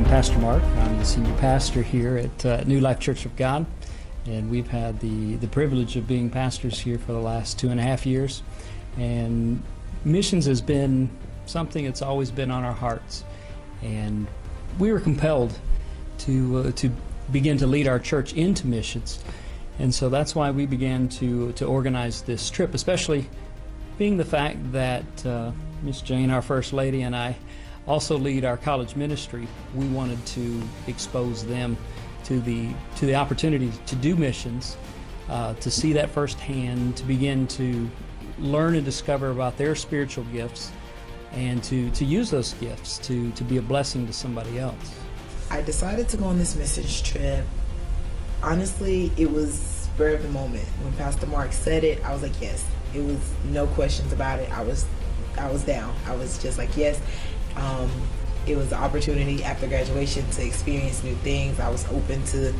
Pastor Mark. I'm the senior pastor here at New Life Church of God, and we've had the privilege of being pastors here for the last 2.5 years. And missions has been something that's always been on our hearts, and we were compelled to begin to lead our church into missions. And so that's why we began to organize this trip, especially being the fact that Miss Jane, our First Lady, and I also lead our college ministry. We wanted to expose them to the opportunity to do missions, to see that firsthand, to begin to learn and discover about their spiritual gifts, and to use those gifts to be a blessing to somebody else. I decided to go on this missions trip. Honestly, it was spur of the moment. When Pastor Mark said it, I was like, yes. It was no questions about it. I was down. I was just like, yes. It was an opportunity after graduation to experience new things. I was open to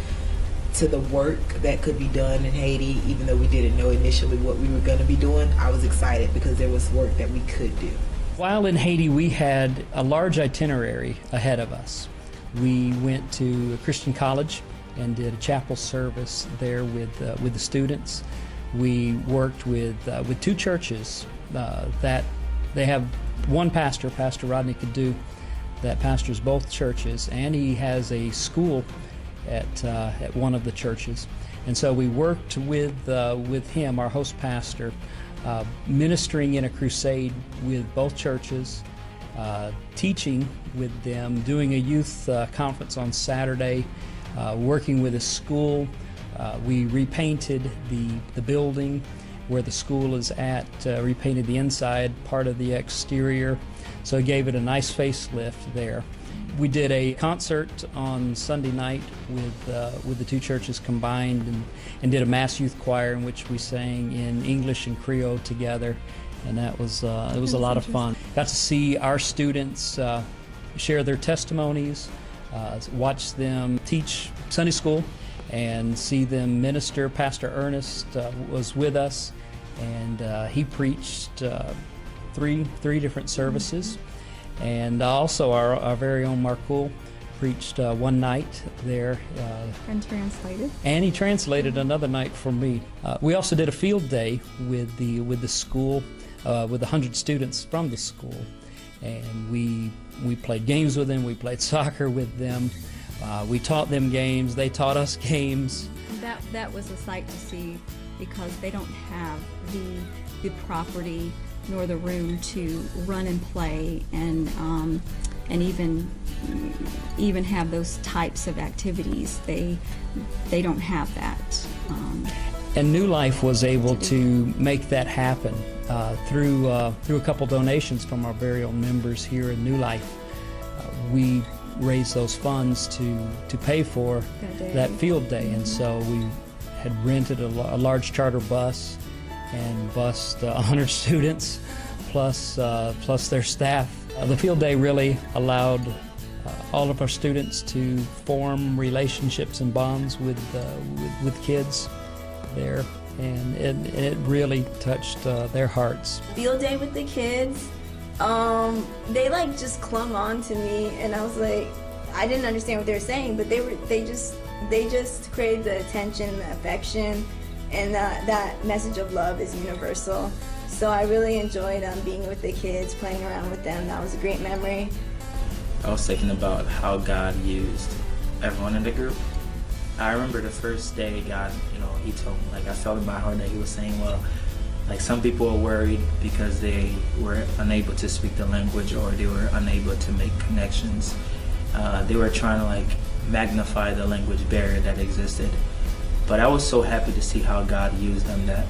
the work that could be done in Haiti, even though we didn't know initially what we were going to be doing. I was excited because there was work that we could do. While in Haiti, we had a large itinerary ahead of us. We went to a Christian college and did a chapel service there with the students. We worked with 2 churches that they have one pastor, Pastor Rodney Cadu, that pastors both churches, and he has a school at one of the churches. And so we worked with him, our host pastor, ministering in a crusade with both churches, teaching with them, doing a youth conference on Saturday, working with a school. We repainted the building where the school is at, repainted the inside, part of the exterior, so gave it a nice facelift there. We did a concert on Sunday night with the 2 churches combined, and did a mass youth choir in which we sang in English and Creole together, and it was a lot of fun. Got to see our students share their testimonies, watch them teach Sunday school, and see them minister. Pastor Ernest was with us, and he preached three different services. And also our very own Marcoul preached one night there. And translated. And he translated another night for me. We also did a field day with the school, with 100 students from the school. And we played games with them, we played soccer with them. We taught them games, they taught us games. That was a sight to see, because they don't have the property nor the room to run and play and even have those types of activities. They don't have that. And New Life was able to make that happen through a couple donations from our very own members here in New Life. We raised those funds to pay for that field day, and so we had rented a large charter bus and bused 100 students plus their staff. The field day really allowed all of our students to form relationships and bonds with kids there, and it really touched their hearts. Field day with the kids, they just clung on to me, and I was like, I didn't understand what they were saying, but they just created the attention, the affection, and that message of love is universal. So I really enjoyed being with the kids, playing around with them. That was a great memory. I was thinking about how God used everyone in the group. I remember the first day God, he told me, I felt in my heart that he was saying, well, some people are worried because they were unable to speak the language, or they were unable to make connections. They were trying to magnify the language barrier that existed. But I was so happy to see how God used them, that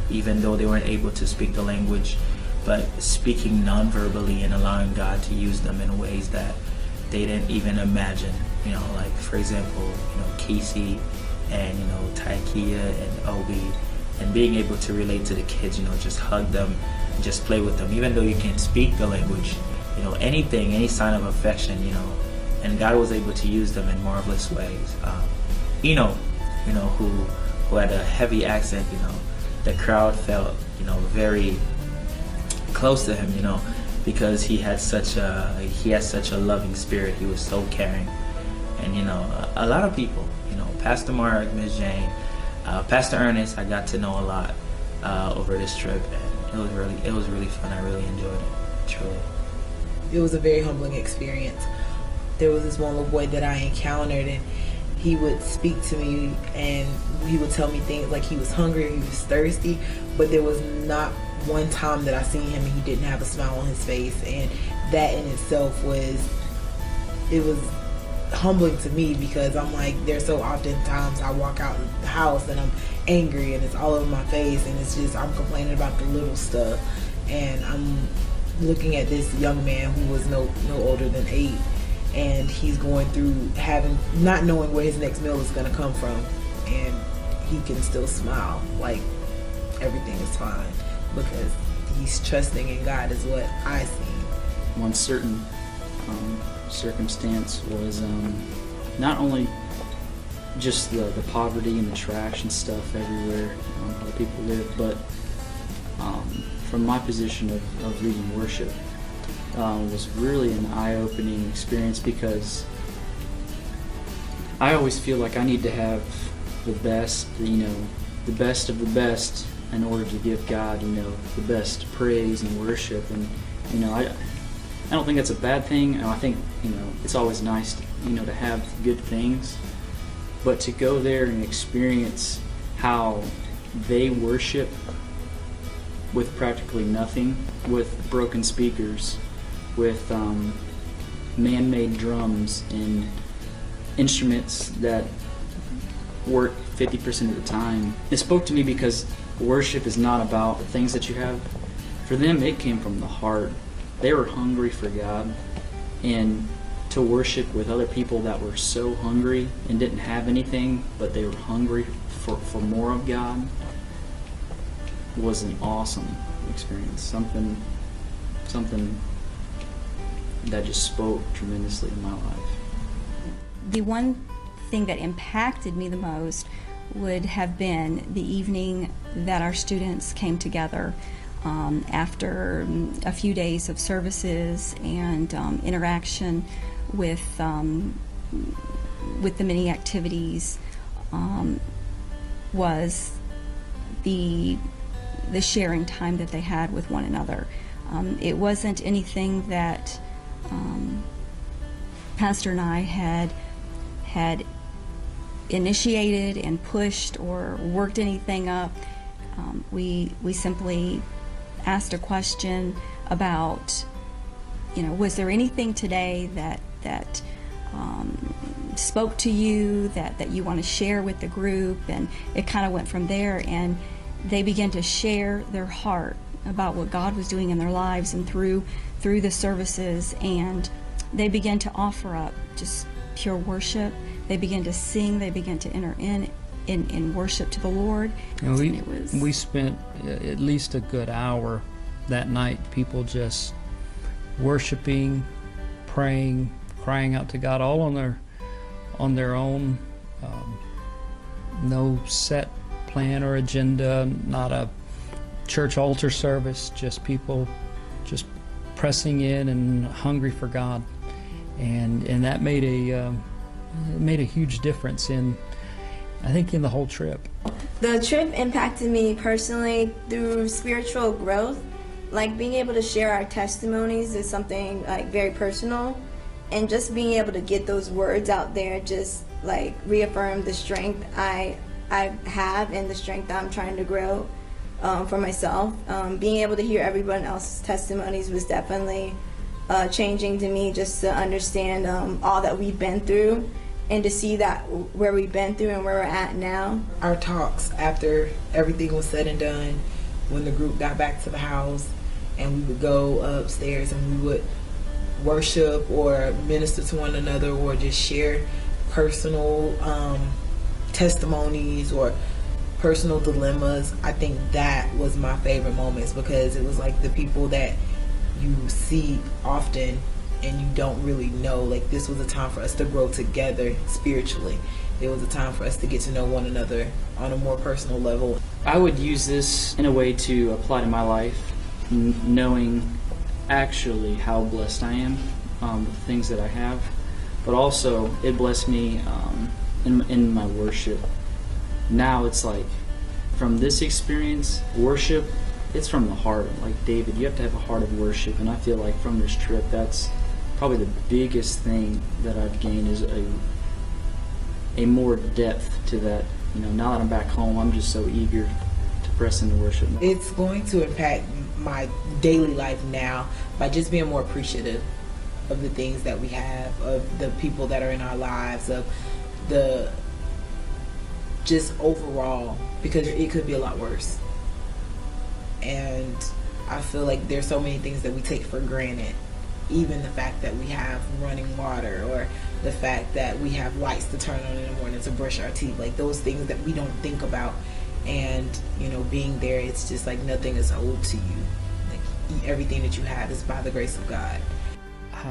even though they weren't able to speak the language, but speaking non-verbally and allowing God to use them in ways that they didn't even imagine. For example, Casey and Taikia and Obi, and being able to relate to the kids, just hug them, and just play with them, even though you can't speak the language, anything, any sign of affection, and God was able to use them in marvelous ways. Who had a heavy accent, the crowd felt, very close to him, because he had such a loving spirit. He was so caring. And a lot of people, Pastor Mark, Miss Jane, Pastor Ernest, I got to know a lot over this trip, and it was really fun. I really enjoyed it, truly. It was a very humbling experience. There was this one little boy that I encountered, and he would speak to me, and he would tell me things like he was hungry, he was thirsty, but there was not one time that I seen him and he didn't have a smile on his face, and that in itself was humbling to me, because I'm like, there's so often times I walk out the house and I'm angry and it's all over my face, and it's just, I'm complaining about the little stuff, and I'm looking at this young man who was no older than 8, and he's going through not knowing where his next meal is going to come from, and he can still smile like everything is fine because he's trusting in God, is what I see. One certain circumstance was not only just the poverty and the trash and stuff everywhere where people live, but from my position of leading worship, was really an eye-opening experience, because I always feel like I need to have the best, the best of the best in order to give God, the best praise and worship. And, I don't think that's a bad thing. I think, it's always nice, to have good things. But to go there and experience how they worship with practically nothing, with broken speakers, with man-made drums and instruments that work 50% of the time. It spoke to me because worship is not about the things that you have. For them, it came from the heart. They were hungry for God, and to worship with other people that were so hungry and didn't have anything, but they were hungry for more of God, was an awesome experience. Something that just spoke tremendously in my life. The one thing that impacted me the most would have been the evening that our students came together after a few days of services and interaction with the many activities, was the sharing time that they had with one another. It wasn't anything that Pastor and I had initiated and pushed or worked anything up. We simply asked a question about, was there anything today that spoke to you that you want to share with the group? And it kind of went from there, and they began to share their heart about what God was doing in their lives and through the services, and they began to offer up just pure worship. They began to sing. They began to enter in worship to the Lord. And we spent at least a good hour that night, people just worshiping, praying, crying out to God, all on their own. No set plan or agenda, not a church altar service, just people just pressing in and hungry for God, and that made a huge difference in the whole trip. The trip impacted me personally through spiritual growth. Like, being able to share our testimonies is something like very personal, and just being able to get those words out there just like reaffirm the strength I have and the strength I'm trying to grow for myself. Being able to hear everyone else's testimonies was definitely changing to me, just to understand all that we've been through and to see that where we've been through and where we're at now. Our talks after everything was said and done, when the group got back to the house, and we would go upstairs and we would worship or minister to one another or just share personal testimonies or personal dilemmas. I think that was my favorite moments, because it was like the people that you see often and you don't really know. Like, this was a time for us to grow together spiritually. It was a time for us to get to know one another on a more personal level. I would use this in a way to apply to my life, knowing actually how blessed I am with the things that I have, but also it blessed me in my worship. Now it's like, from this experience, worship, it's from the heart. Like David, you have to have a heart of worship, and I feel like from this trip, that's probably the biggest thing that I've gained, is a more depth to that. You know, now that I'm back home, I'm just so eager to press into worship. It's going to impact my daily life now by just being more appreciative of the things that we have, of the people that are in our lives, of the just overall, because it could be a lot worse. And I feel like there's so many things that we take for granted, even the fact that we have running water, or the fact that we have lights to turn on in the morning to brush our teeth, like those things that we don't think about. And you know, being there, it's just like nothing is owed to you. Like everything that you have is by the grace of God.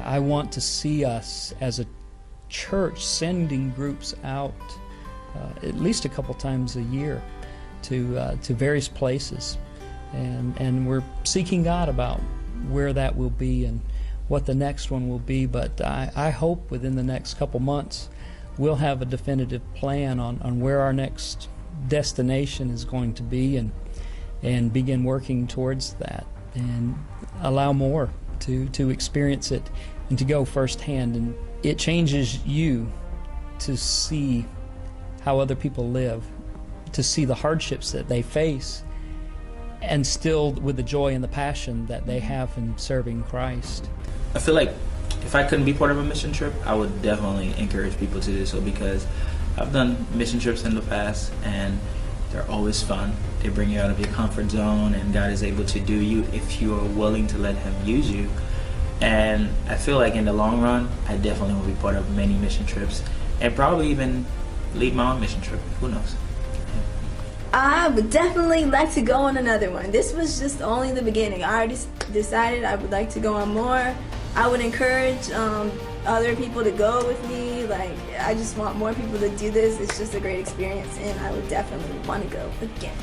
I want to see us as a church sending groups out at least a couple times a year to various places, and we're seeking God about where that will be and what the next one will be. But I hope within the next couple months we'll have a definitive plan on where our next destination is going to be, and begin working towards that, and allow more to experience it and to go firsthand. And it changes you to see how other people live, to see the hardships that they face, and still with the joy and the passion that they have in serving Christ. I feel like if I couldn't be part of a mission trip, I would definitely encourage people to do so, because I've done mission trips in the past and they're always fun. They bring you out of your comfort zone, and God is able to do you if you are willing to let Him use you. And I feel like in the long run, I definitely will be part of many mission trips, and probably even lead my own mission trip. Who knows? I would definitely like to go on another one. This was just only the beginning. I already decided I would like to go on more. I would encourage other people to go with me. Like, I just want more people to do this. It's just a great experience, and I would definitely want to go again.